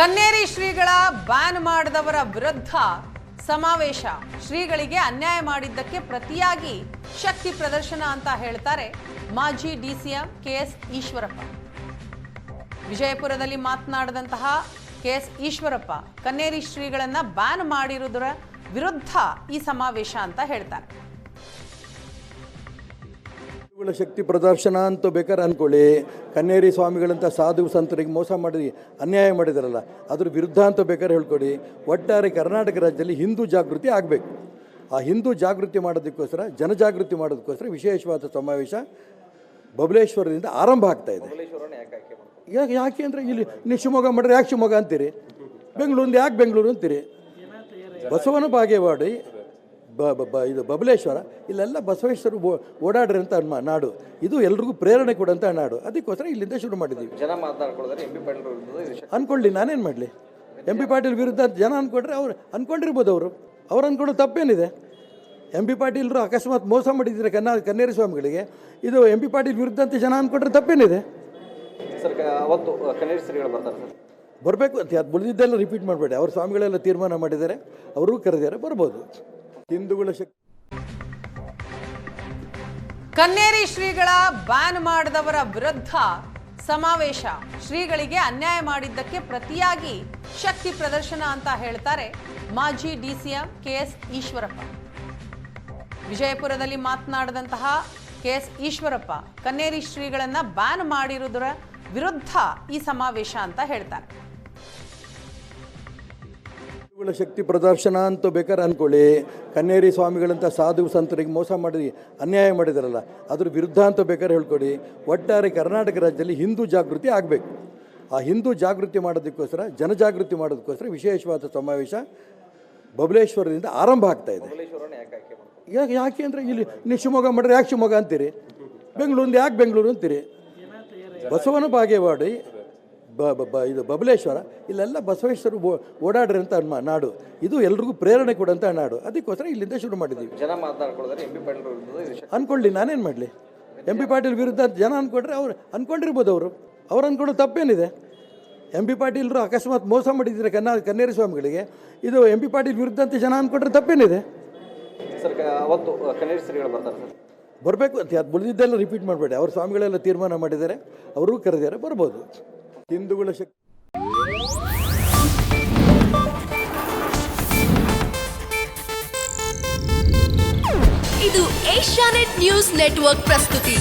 ಕನ್ನೇರಿ ಶ್ರೀಗಳ ಬ್ಯಾನ್ ಮಾಡಿದವರ ವಿರುದ್ಧ ಸಮಾವೇಶ. ಶ್ರೀಗಳಿಗೆ ಅನ್ಯಾಯ ಮಾಡಿದ್ದಕ್ಕೆ ಪ್ರತಿಯಾಗಿ ಶಕ್ತಿ ಪ್ರದರ್ಶನ ಅಂತ ಹೇಳ್ತಾರೆ ಮಾಜಿ ಡಿಸಿಎಂ ಕೆಎಸ್ ಈಶ್ವರಪ್ಪ. ವಿಜಯಪುರದಲ್ಲಿ ಮಾತನಾಡಿದಂತಹ ಕೆಎಸ್ ಈಶ್ವರಪ್ಪ ಕನ್ನೇರಿ ಶ್ರೀಗಳನ್ನ ಬ್ಯಾನ್ ಮಾಡಿರುವುದರ ವಿರುದ್ಧ ಈ ಸಮಾವೇಶ ಅಂತ ಹೇಳ್ತಾರೆ. ಶಕ್ತಿ ಪ್ರದರ್ಶನ ಅಂತ ಬೇಕಾದ್ರೆ ಅಂದ್ಕೊಳ್ಳಿ. ಕನ್ನೇರಿ ಸ್ವಾಮಿಗಳಂತ ಸಾಧು ಸಂತರಿಗೆ ಮೋಸ ಮಾಡಿ ಅನ್ಯಾಯ ಮಾಡಿದಾರಲ್ಲ, ಅದ್ರ ವಿರುದ್ಧ ಅಂತ ಬೇಕಾದ್ರೆ ಹೇಳ್ಕೊಡಿ. ಒಟ್ಟಾರೆ ಕರ್ನಾಟಕ ರಾಜ್ಯದಲ್ಲಿ ಹಿಂದೂ ಜಾಗೃತಿ ಆಗಬೇಕು. ಆ ಹಿಂದೂ ಜಾಗೃತಿ ಮಾಡೋದಕ್ಕೋಸ್ಕರ, ಜನಜಾಗೃತಿ ಮಾಡೋದಕ್ಕೋಸ್ಕರ ವಿಶೇಷವಾದ ಸಮಾವೇಶ ಬಬಲೇಶ್ವರದಿಂದ ಆರಂಭ ಆಗ್ತಾ ಇದೆ. ಯಾಕೆ ಅಂದರೆ ಇಲ್ಲಿ ನೀವು ಶಿವಮೊಗ್ಗ ಮಾಡಿದ್ರೆ ಯಾಕೆ ಶಿವಮೊಗ್ಗ ಅಂತೀರಿ, ಬೆಂಗಳೂರಿಂದ ಯಾಕೆ ಬೆಂಗಳೂರು ಅಂತೀರಿ. ಬಸವನ ಬಾಗೇವಾಡಿ ಇದು ಬಬಲೇಶ್ವರ, ಇಲ್ಲೆಲ್ಲ ಬಸವೇಶ್ವರ ಓಡಾಡ್ರಂಥ ನಾಡು. ಇದು ಎಲ್ರಿಗೂ ಪ್ರೇರಣೆ ಕೊಡೋಂಥ ನಾಡು. ಅದಕ್ಕೋಸ್ಕರ ಇಲ್ಲಿಂದ ಶುರು ಮಾಡಿದ್ದೀವಿ. ಜನ ಮಾತನಾಡ್ಕೊಳ್ಳೋದ್ರೆ ಎಂ ಪಿ ಪಾಟೀಲ್ ಅಂದ್ಕೊಳ್ಳಿ, ನಾನೇನು ಮಾಡಲಿ. ಎಂ ಪಿ ಪಾಟೀಲ್ ವಿರುದ್ಧ ಜನ ಅಂದ್ಕೊಂಡ್ರೆ ಅವ್ರು ಅಂದ್ಕೊಂಡಿರ್ಬೋದು. ಅವ್ರು ಅಂದ್ಕೊಂಡು ತಪ್ಪೇನಿದೆ. ಎಂ ಪಿ ಪಾಟೀಲ್ರು ಅಕಸ್ಮಾತ್ ಮೋಸ ಮಾಡಿದ್ದಾರೆ ಕನ್ನೇರಿ ಸ್ವಾಮಿಗಳಿಗೆ, ಇದು ಎಂ ಪಿ ಪಾಟೀಲ್ ವಿರುದ್ಧ ಅಂತ ಜನ ಅಂದ್ಕೊಂಡ್ರೆ ತಪ್ಪೇನಿದೆ. ಸರ್, ಅವತ್ತು ಕನ್ನೇರಿ ಶ್ರೀಗಳು ಬರ್ತಾರೆ ಸರ್, ಬರಬೇಕು ಅಂತ. ಅದು ಉಳಿದಿದ್ದೆಲ್ಲ ರಿಪೀಟ್ ಮಾಡಬೇಡಿ. ಅವ್ರ ಸ್ವಾಮಿಗಳೆಲ್ಲ ತೀರ್ಮಾನ ಮಾಡಿದ್ದಾರೆ, ಅವರು ಕರೆದಿದ್ದಾರೆ, ಬರ್ಬೋದು. ಹಿಂದೂಗಳ ಶಕ್ತಿ. ಕನ್ನೇರಿ ಶ್ರೀಗಳ ಬ್ಯಾನ್ ಮಾಡಿದವರ ವಿರುದ್ಧ ಸಮಾವೇಶ. ಶ್ರೀಗಳಿಗೆ ಅನ್ಯಾಯ ಮಾಡಿದ್ದಕ್ಕೆ ಪ್ರತಿಯಾಗಿ ಶಕ್ತಿ ಪ್ರದರ್ಶನ ಅಂತ ಹೇಳ್ತಾರೆ ಮಾಜಿ ಡಿಸಿಎಂ ಕೆಎಸ್ ಈಶ್ವರಪ್ಪ. ವಿಜಯಪುರದಲ್ಲಿ ಮಾತನಾಡಿದಂತಹ ಕೆಎಸ್ ಈಶ್ವರಪ್ಪ ಕನ್ನೇರಿ ಶ್ರೀಗಳನ್ನ ಬ್ಯಾನ್ ಮಾಡಿರುವುದರ ವಿರುದ್ಧ ಈ ಸಮಾವೇಶ ಅಂತ ಹೇಳ್ತಾರೆ. ಶಕ್ತಿ ಪ್ರದರ್ಶನ ಅಂತ ಬೇಕಾದ್ರೆ ಅಂದ್ಕೊಳ್ಳಿ. ಕನ್ನೇರಿ ಸ್ವಾಮಿಗಳಂತ ಸಾಧು ಸಂತರಿಗೆ ಮೋಸ ಮಾಡಿ ಅನ್ಯಾಯ ಮಾಡಿದಾರಲ್ಲ, ಅದ್ರ ವಿರುದ್ಧ ಅಂತ ಬೇಕಾದ್ರೆ ಹೇಳ್ಕೊಡಿ. ಒಟ್ಟಾರೆ ಕರ್ನಾಟಕ ರಾಜ್ಯದಲ್ಲಿ ಹಿಂದೂ ಜಾಗೃತಿ ಆಗಬೇಕು. ಆ ಹಿಂದೂ ಜಾಗೃತಿ ಮಾಡೋದಕ್ಕೋಸ್ಕರ, ಜನಜಾಗೃತಿ ಮಾಡೋದಕ್ಕೋಸ್ಕರ ವಿಶೇಷವಾದ ಸಮಾವೇಶ ಬಬಲೇಶ್ವರದಿಂದ ಆರಂಭ ಆಗ್ತಾ ಇದೆ. ಯಾಕೆ ಅಂದರೆ ಇಲ್ಲಿ ನೀವು ಶಿವಮೊಗ್ಗ ಮಾಡಿದ್ರೆ ಯಾಕೆ ಶಿವಮೊಗ್ಗ ಅಂತೀರಿ, ಬೆಂಗಳೂರಿಂದ ಯಾಕೆ ಬೆಂಗಳೂರು ಅಂತೀರಿ. ಬಸವನ ಬಾಗೇವಾಡಿ ಇದು ಬಬಲೇಶ್ವರ, ಇಲ್ಲೆಲ್ಲ ಬಸವೇಶ್ವರ ಓಡಾಡ್ರಂಥ ನಾಡು. ಇದು ಎಲ್ರಿಗೂ ಪ್ರೇರಣೆ ಕೊಡೋಂಥ ನಾಡು. ಅದಕ್ಕೋಸ್ಕರ ಇಲ್ಲಿಂದ ಶುರು ಮಾಡಿದ್ದೀವಿ. ಜನ ಮಾತನಾಡ್ಕೊಳ್ಳೋದ್ರೆ ಎಂ ಪಿ ಪಾಟೀಲ್ ಅಂದ್ಕೊಳ್ಳಿ, ನಾನೇನು ಮಾಡಲಿ. ಎಂ ಪಿ ಪಾಟೀಲ್ ವಿರುದ್ಧ ಜನ ಅಂದ್ಕೊಂಡ್ರೆ ಅವ್ರು ಅಂದ್ಕೊಂಡಿರ್ಬೋದು. ಅವ್ರು ಅಂದ್ಕೊಂಡು ತಪ್ಪೇನಿದೆ. ಎಂ ಪಿ ಪಾಟೀಲ್ರು ಅಕಸ್ಮಾತ್ ಮೋಸ ಮಾಡಿದ್ದಾರೆ ಕನ್ನೇರಿ ಸ್ವಾಮಿಗಳಿಗೆ, ಇದು ಎಂ ಪಿ ಪಾಟೀಲ್ ವಿರುದ್ಧ ಅಂತ ಜನ ಅಂದ್ಕೊಂಡ್ರೆ ತಪ್ಪೇನಿದೆ. ಸರ್, ಅವತ್ತು ಕನ್ನೇರಿ ಶ್ರೀಗಳು ಬರ್ತಾರೆ ಸರ್, ಬರಬೇಕು ಅಂತ. ಅದು ಉಳಿದಿದ್ದೆಲ್ಲ ರಿಪೀಟ್ ಮಾಡಬೇಡಿ. ಅವ್ರ ಸ್ವಾಮಿಗಳೆಲ್ಲ ತೀರ್ಮಾನ ಮಾಡಿದ್ದಾರೆ, ಅವರು ಕರೆದಿದ್ದಾರೆ, ಬರ್ಬೋದು. ಹಿಂದೂಗಳ ಶಕ್ತಿ. ಇದು ಏಷ್ಯಾನೆಟ್ ನ್ಯೂಸ್ ನೆಟ್ವರ್ಕ್ ಪ್ರಸ್ತುತಿ.